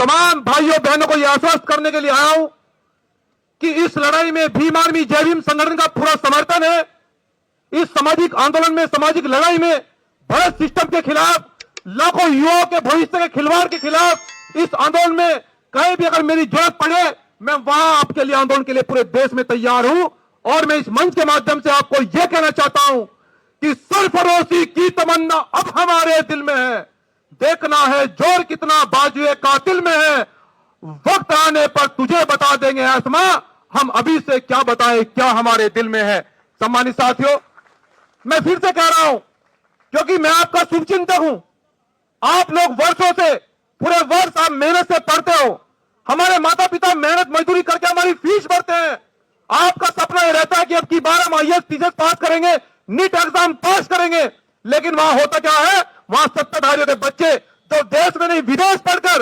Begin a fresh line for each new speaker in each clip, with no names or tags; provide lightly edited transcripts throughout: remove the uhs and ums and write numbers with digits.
तमाम भाइयों बहनों को यह आश्वस्त करने के लिए आया हूं कि इस लड़ाई में भीम आर्मी जय भीम संगठन का पूरा समर्थन है। इस सामाजिक आंदोलन में, सामाजिक लड़ाई में भ्रष्ट सिस्टम के खिलाफ, लाखों युवाओं के भविष्य के खिलवाड़ के खिलाफ इस आंदोलन में कहीं भी अगर मेरी जरूरत पड़े, मैं वहां आपके लिए आंदोलन के लिए पूरे देश में तैयार हूं। और मैं इस मंच के माध्यम से आपको यह कहना चाहता हूं कि सरफरोशी की तमन्ना अब हमारे दिल में है। देखना है जोर कितना बाजुए कातिल में है। वक्त आने पर तुझे बता देंगे आसमां, हम अभी से क्या बताएं क्या हमारे दिल में है। सम्मानित साथियों, मैं फिर से कह रहा हूं क्योंकि मैं आपका शुभचिंतक हूं। आप लोग वर्षों से, पूरे वर्ष आप मेहनत से पढ़ते हो। हमारे माता पिता मेहनत मजदूरी करके हमारी फीस भरते हैं। आपका सपना यह रहता है कि अब की बार हम आईएएस टीचर्स पास करेंगे, नीट एग्जाम पास करेंगे, लेकिन वहां होता क्या है, वहां सत्ताधारियों के बच्चे जो देश में नहीं विदेश पढ़कर,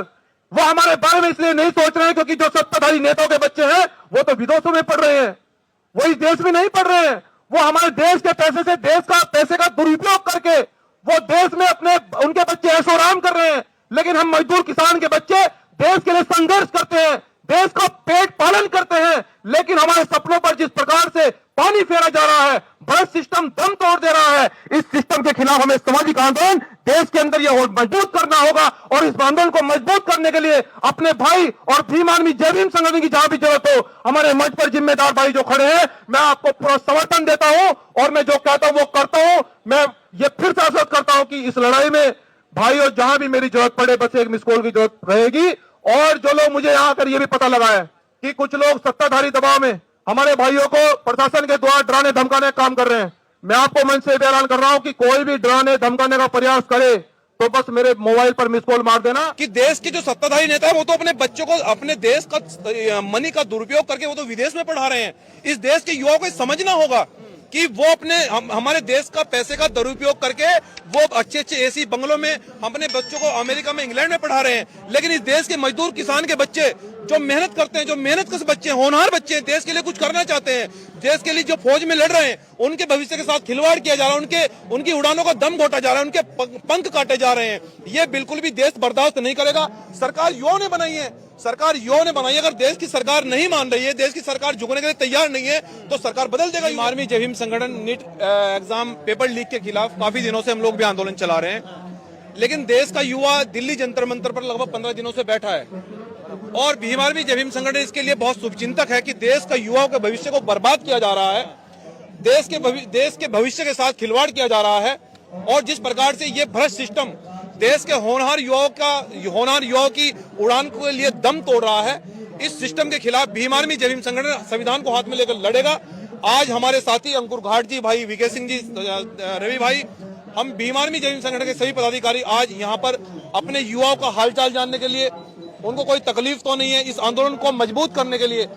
वो हमारे बारे में इसलिए नहीं सोच रहे हैं क्योंकि जो सत्ताधारी नेताओं के बच्चे हैं वो तो विदेशों में पढ़ रहे हैं, वो इस देश में नहीं पढ़ रहे हैं। वो हमारे देश के पैसे से, देश का पैसे का दुरुपयोग करके वो देश में अपने उनके बच्चे ऐशो आराम कर रहे हैं। लेकिन हम मजदूर किसान के बच्चे देश के लिए संघर्ष करते हैं, देश का पेट पालन करते हैं, लेकिन हमारे सपनों पर जिस प्रकार से पानी फेरा जा रहा है, भ्रष्ट सिस्टम दम तोड़ दे रहा है, इस सिस्टम के खिलाफ हमें सामाजिक आंदोलन देश के अंदर यह मजबूत करना होगा। और इस आंदोलन को मजबूत करने के लिए अपने भाई और भीम आर्मी जय भीम संगठन की जहां भी जरूरत हो, हमारे मंच पर जिम्मेदार भाई जो खड़े हैं, मैं आपको पूरा समर्थन देता हूं और मैं जो कहता हूं वो करता हूं। मैं ये फिर से आश्वस्त करता हूं कि इस लड़ाई में भाई और जहां भी मेरी जरूरत पड़े, बस एक मिस कॉल की जरूरत रहेगी। और जो लोग, मुझे यहां कर ये भी पता लगा है कि कुछ लोग सत्ताधारी दबाव में हमारे भाइयों को प्रशासन के द्वारा डराने धमकाने का काम कर रहे हैं। मैं आपको मंच से ऐलान कर रहा हूं कि कोई भी डराने धमकाने का प्रयास करे तो बस मेरे मोबाइल पर मिस कॉल मार देना।
कि देश के जो सत्ताधारी नेता है वो तो अपने बच्चों को अपने देश का मनी का दुरुपयोग करके वो तो विदेश में पढ़ा रहे हैं। इस देश के युवाओं को समझना होगा कि वो अपने हमारे देश का पैसे का दुरुपयोग करके वो अच्छे अच्छे एसी बंगलों में अपने बच्चों को अमेरिका में, इंग्लैंड में पढ़ा रहे हैं। लेकिन इस देश के मजदूर किसान के बच्चे जो मेहनत करते हैं, जो मेहनत कश बच्चे हैं, होनहार बच्चे हैं, देश के लिए कुछ करना चाहते हैं, देश के लिए जो फौज में लड़ रहे हैं, उनके भविष्य के साथ खिलवाड़ किया जा रहा है, उनकी उड़ानों का दम घोटा जा रहा है, उनके पंख काटे जा रहे हैं। ये बिल्कुल भी देश बर्दाश्त नहीं करेगा। सरकार युवाओं ने बनाई है, सरकार युवाओं ने बनाई। अगर देश की सरकार नहीं मान रही है, देश की सरकार झुकने के लिए तैयार नहीं है, तो सरकार बदल देगा। भीम आर्मी जय भीम संगठन नीट एग्जाम पेपर लीक के खिलाफ काफी दिनों से हम लोग भी आंदोलन चला रहे हैं, लेकिन देश का युवा दिल्ली जंतर मंतर पर लगभग 15 दिनों से बैठा है और भीम आर्मी जय भीम संगठन इसके लिए बहुत शुभचिंतक है कि देश का युवाओं के भविष्य को बर्बाद किया जा रहा है, देश के भविष्य के साथ खिलवाड़ किया जा रहा है। और जिस प्रकार से ये भ्रष्ट सिस्टम देश के होनहार युवाओं की उड़ान के लिए दम तोड़ रहा है, इस सिस्टम के खिलाफ भीम आर्मी जय भीम संगठन संविधान को हाथ में लेकर लड़ेगा। आज हमारे साथी अंकुर घाट जी, भाई वीके सिंह जी, रवि भाई, हम भीम आर्मी जय भीम संगठन के सभी पदाधिकारी आज यहाँ पर अपने युवाओं का हालचाल जानने के लिए, उनको कोई तकलीफ तो नहीं है, इस आंदोलन को मजबूत करने के लिए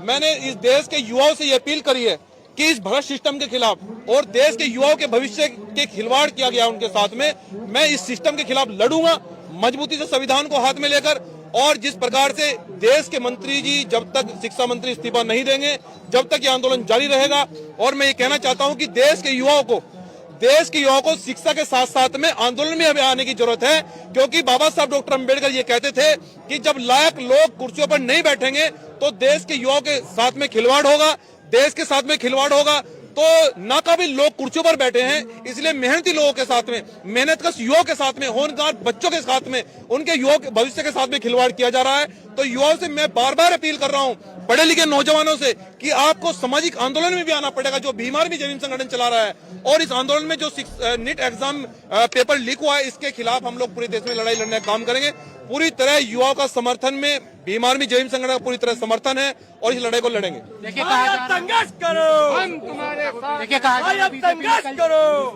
मैंने इस देश के युवाओं से ये अपील करी है कि इस भ्रष्ट सिस्टम के खिलाफ और देश के युवाओं के भविष्य के खिलवाड़ किया गया उनके साथ में, मैं इस सिस्टम के खिलाफ लड़ूंगा मजबूती से, संविधान को हाथ में लेकर। और जिस प्रकार से देश के मंत्री जी जब तक शिक्षा मंत्री इस्तीफा नहीं देंगे, जब तक ये आंदोलन जारी रहेगा। और मैं ये कहना चाहता हूं कि देश के युवाओं को शिक्षा के साथ साथ में आंदोलन में अभी आने की जरूरत है, क्योंकि बाबा साहब डॉक्टर अंबेडकर ये कहते थे कि जब लायक लोग कुर्सियों पर नहीं बैठेंगे तो देश के युवाओं के साथ में खिलवाड़ होगा, देश के साथ में खिलवाड़ होगा। तो नाकाबिल लोग कुर्सियों पर बैठे हैं, इसलिए मेहनती लोगों के साथ में, मेहनतकश युवाओं के साथ में, होनहार बच्चों के साथ में, उनके युवाओं के भविष्य के साथ में खिलवाड़ किया जा रहा है। तो युवाओं से मैं बार बार अपील कर रहा हूं, पढ़े लिखे नौजवानों से, कि आपको सामाजिक आंदोलन में भी आना पड़ेगा जो भीम आर्मी जय भीम संगठन चला रहा है। और इस आंदोलन में जो नीट एग्जाम पेपर लीक हुआ है, इसके खिलाफ हम लोग पूरे देश में लड़ाई लड़ने का काम करेंगे। पूरी तरह युवाओं का समर्थन में भीम आर्मी जय भीम संगठन का पूरी तरह समर्थन है और इस लड़ाई को लड़ेंगे।
देखिए संघर्ष करो, हम तुम्हारे साथ। देखिए संघर्ष करो,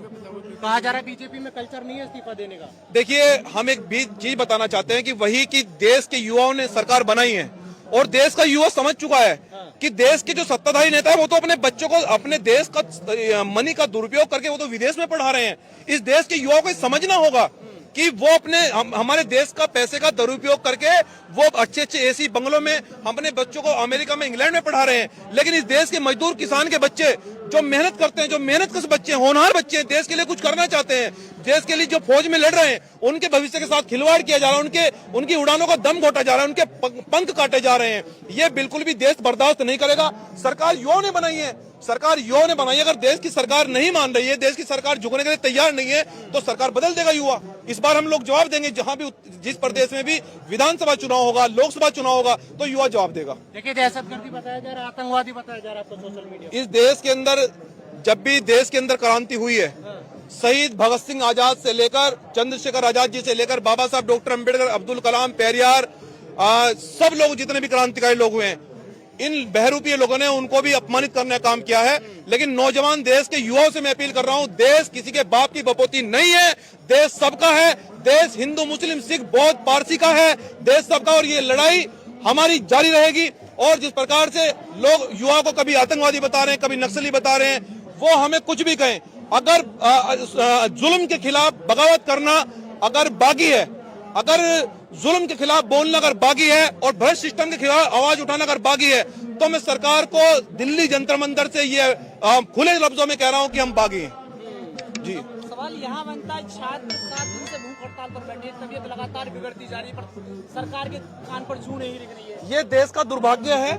कहा जा रहा है बीजेपी में कल्चर नहीं है इस्तीफा देने का।
देखिए, हम एक चीज बताना चाहते हैं कि वही कि देश के युवाओं ने सरकार बनाई है और देश का युवा समझ चुका है कि देश के जो सत्ताधारी नेता है वो तो अपने बच्चों को अपने देश का मनी का दुरुपयोग करके वो तो विदेश में पढ़ा रहे हैं। इस देश के युवाओं को समझना होगा कि वो अपने हमारे देश का पैसे का दुरुपयोग करके वो अच्छे अच्छे एसी बंगलों में अपने बच्चों को अमेरिका में, इंग्लैंड में पढ़ा रहे हैं। लेकिन इस देश के मजदूर किसान के बच्चे जो मेहनत करते हैं, जो मेहनत के बच्चे हैं, होनहार बच्चे हैं, देश के लिए कुछ करना चाहते हैं, देश के लिए जो फौज में लड़ रहे हैं, उनके भविष्य के साथ खिलवाड़ किया जा रहा है, उनकी उड़ानों का दम घोटा जा रहा है, उनके पंख काटे जा रहे हैं। ये बिल्कुल भी देश बर्दाश्त नहीं करेगा। सरकार युवाओं ने बनाई है, सरकार युवाओं ने बनाई। अगर देश की सरकार नहीं मान रही है, देश की सरकार झुकने के लिए तैयार नहीं है, तो सरकार बदल देगा युवा। इस बार हम लोग जवाब देंगे, जहां भी जिस प्रदेश में भी विधानसभा चुनाव होगा, लोकसभा चुनाव होगा, तो युवा जवाब देगा।
देखिए, दहशतगर्दी बताया जा रहा है, आतंकवादी बताया जा रहा है आपको सोशल मीडिया।
इस देश के अंदर जब भी देश के अंदर क्रांति हुई है, शहीद भगत सिंह आजाद से लेकर चंद्रशेखर आजाद जी से लेकर बाबा साहब डॉक्टर अंबेडकर, अब्दुल कलाम, पेरियार, सब लोग जितने भी क्रांतिकारी लोग हुए हैं, इन बहरूपीय लोगों ने उनको भी अपमानित करने का काम किया है। लेकिन नौजवान देश के युवाओं से मैं अपील कर रहा हूं, देश किसी के बाप की बपोती नहीं है, देश सबका है। देश हिंदू, मुस्लिम, सिख, बौद्ध, पारसी का है, देश सबका। और ये लड़ाई हमारी जारी रहेगी। और जिस प्रकार से लोग युवाओं को कभी आतंकवादी बता रहे हैं, कभी नक्सली बता रहे हैं, वो हमें कुछ भी कहें, अगर जुल्म के खिलाफ बगावत करना अगर बागी है, अगर जुल्म के खिलाफ बोलना अगर बागी है, और भ्रष्ट सिस्टम के खिलाफ आवाज उठाना अगर बागी है, तो मैं सरकार को दिल्ली जंतर मंतर से ये खुले लफ्जों में कह रहा हूं कि हम बागी हैं। जी,
सवाल यहाँ बनता है, छात्र 7 दिन से भूख हड़ताल पर बैठे, तबीयत लगातार बिगड़ती जा रही है, पर सरकार के कान पर जू नहीं लग रही है।
ये देश का दुर्भाग्य है।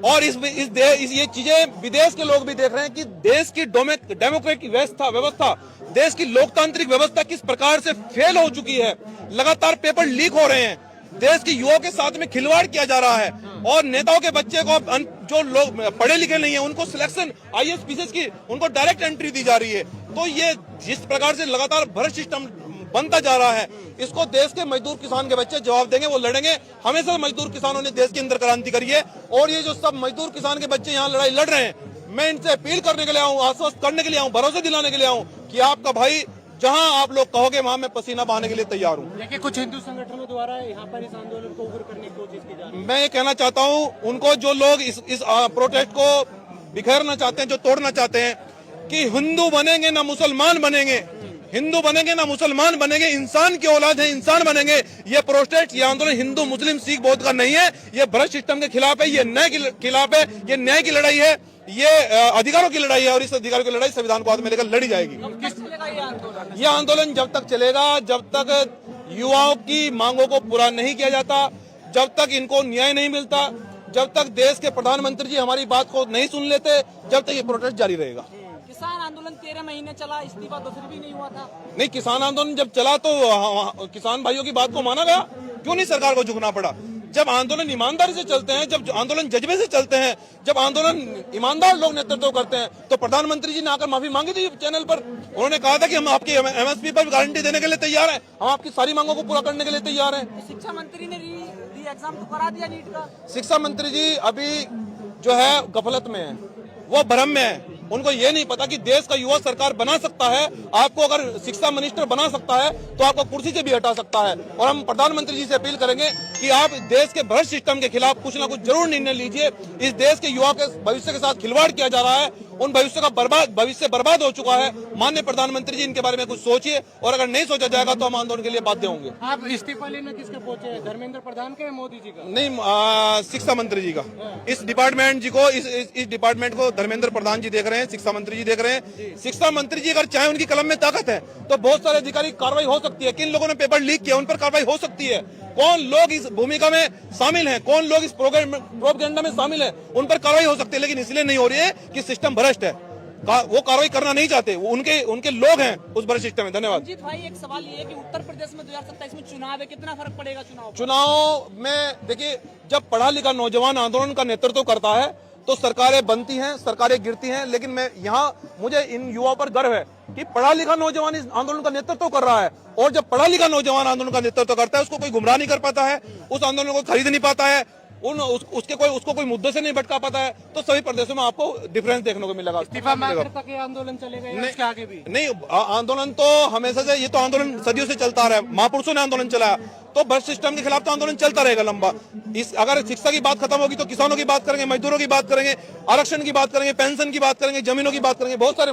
और ये चीजें विदेश के लोग भी देख रहे हैं कि देश की डेमोक्रेटिक व्यवस्था, देश की लोकतांत्रिक व्यवस्था किस प्रकार से फेल हो चुकी है। लगातार पेपर लीक हो रहे हैं, देश के युवाओं के साथ में खिलवाड़ किया जा रहा है, और नेताओं के बच्चे को, जो लोग पढ़े लिखे नहीं है, उनको सिलेक्शन आईएएस पीसीएस की उनको डायरेक्ट एंट्री दी जा रही है। तो ये जिस प्रकार से लगातार भ्रष्ट सिस्टम बनता जा रहा है, इसको देश के मजदूर किसान के बच्चे जवाब देंगे, वो लड़ेंगे। हमेशा मजदूर किसानों ने देश के अंदर क्रांति करी है, और ये जो सब मजदूर किसान के बच्चे यहाँ लड़ाई लड़ रहे हैं, मैं इनसे अपील करने के लिए आऊँ, आश्वस्त करने के लिए आऊँ, भरोसा दिलाने के लिए आऊँ कि आपका भाई जहां आप लोग कहोगे वहां मैं पसीना बहाने के लिए तैयार हूं।
देखिए, कुछ हिंदू संगठनों द्वारा यहाँ पर इस आंदोलन को उग्र करने की कोशिश की जा रही है।
मैं ये कहना चाहता हूं, उनको जो लोग इस प्रोटेस्ट को बिखेरना चाहते हैं, जो तोड़ना चाहते हैं, कि हिंदू बनेंगे ना मुसलमान बनेंगे, हिंदू बनेंगे ना मुसलमान बनेंगे, इंसान की औलाद है, इंसान बनेंगे। ये प्रोटेस्ट, ये आंदोलन हिंदू, मुस्लिम, सिख, बौद्ध का नहीं है, ये भ्रष्ट सिस्टम के खिलाफ है, ये न्याय के खिलाफ है, ये न्याय की लड़ाई है, ये अधिकारों की लड़ाई है, और इस अधिकारों की लड़ाई संविधान को हाथ में लेकर लड़ी जाएगी।
कब तक चलेगा ये आंदोलन?
ये आंदोलन जब तक चलेगा, जब तक युवाओं की मांगों को पूरा नहीं किया जाता, जब तक इनको न्याय नहीं मिलता, जब तक देश के प्रधानमंत्री जी हमारी बात को नहीं सुन लेते, जब तक ये प्रोटेस्ट जारी रहेगा।
किसान आंदोलन 13 महीने चला, इस्तीफा तो फिर भी नहीं हुआ था।
नहीं, किसान आंदोलन जब चला तो किसान भाइयों की बात को माना गया, क्यों नहीं सरकार को झुकना पड़ा? जब आंदोलन ईमानदारी से चलते हैं, जब आंदोलन जज्बे से चलते हैं, जब आंदोलन ईमानदार लोग नेतृत्व करते हैं, तो प्रधानमंत्री जी ने आकर माफी मांगी थी चैनल पर। उन्होंने कहा था कि हम आपकी एमएसपी पर गारंटी देने के लिए तैयार हैं, हम आपकी सारी मांगों को पूरा करने के लिए तैयार हैं।
शिक्षा मंत्री ने री एग्जाम तो करा दिया नीट का।
शिक्षा मंत्री जी अभी जो है गफलत में है, वो भ्रम में है। उनको ये नहीं पता कि देश का युवा सरकार बना सकता है। आपको अगर शिक्षा मिनिस्टर बना सकता है तो आपको कुर्सी से भी हटा सकता है। और हम प्रधानमंत्री जी से अपील करेंगे कि आप देश के भ्रष्ट सिस्टम के खिलाफ कुछ ना कुछ जरूर निर्णय लीजिए। इस देश के युवा के भविष्य के साथ खिलवाड़ किया जा रहा है, उन भविष्य बर्बाद हो चुका है। माननीय प्रधानमंत्री जी इनके बारे में कुछ सोचिए, और अगर नहीं सोचा जाएगा तो हम आंदोलन के लिए बाध्य होंगे।
आप इस्तीफा लेना किसके पहुंचे हैं, धर्मेंद्र प्रधान के, मोदी जी का?
नहीं, शिक्षा मंत्री जी का। इस डिपार्टमेंट जी को, इस डिपार्टमेंट को धर्मेंद्र प्रधान जी देख रहे हैं, शिक्षा मंत्री जी देख रहे हैं। शिक्षा मंत्री जी अगर चाहे, उनकी कलम में ताकत है, तो बहुत सारे अधिकारी कार्रवाई हो सकती है। किन लोगों ने पेपर लीक किया उन पर कार्रवाई हो सकती है। कौन लोग इस भूमिका में शामिल हैं, कौन लोग इस प्रोपेगेंडा में शामिल हैं, उन पर कार्रवाई हो सकती है। लेकिन इसलिए नहीं हो रही है कि सिस्टम भ्रष्ट है, वो कार्रवाई करना नहीं चाहते, वो उनके लोग हैं उस भ्रष्ट सिस्टम में। धन्यवाद।
रंजीत भाई, एक सवाल ये है कि उत्तर प्रदेश में 2027 में चुनाव है, कितना फर्क पड़ेगा
चुनाव में? देखिए, जब पढ़ा लिखा नौजवान आंदोलन का नेतृत्व करता है तो सरकारें बनती हैं, सरकारें गिरती हैं। लेकिन मैं मुझे इन युवाओं पर गर्व है कि पढ़ा लिखा नौजवान इस आंदोलन का नेतृत्व कर रहा है। और जब पढ़ा लिखा नौजवान आंदोलन का नेतृत्व करता है, उसको कोई गुमराह नहीं कर पाता है, उस आंदोलन को खरीद नहीं पाता है, उसको कोई मुद्दे से नहीं भटका पाता है, तो सभी प्रदेशों में आपको डिफरेंस देखने को मिलेगा।
इस्तीफा मांगकर तक ये आंदोलन चलेगा या इसके आगे भी?
नहीं, आंदोलन तो हमेशा से, ये तो आंदोलन सदियों से चलता रहा है, महापुरुषों ने आंदोलन चलाया, तो भ्रष्ट सिस्टम के खिलाफ तो आंदोलन चलता रहेगा लंबा। अगर शिक्षा की बात खत्म होगी तो किसानों की बात करेंगे, मजदूरों की बात करेंगे, आरक्षण की बात करेंगे, पेंशन की बात करेंगे, जमीनों की बात करेंगे, बहुत सारे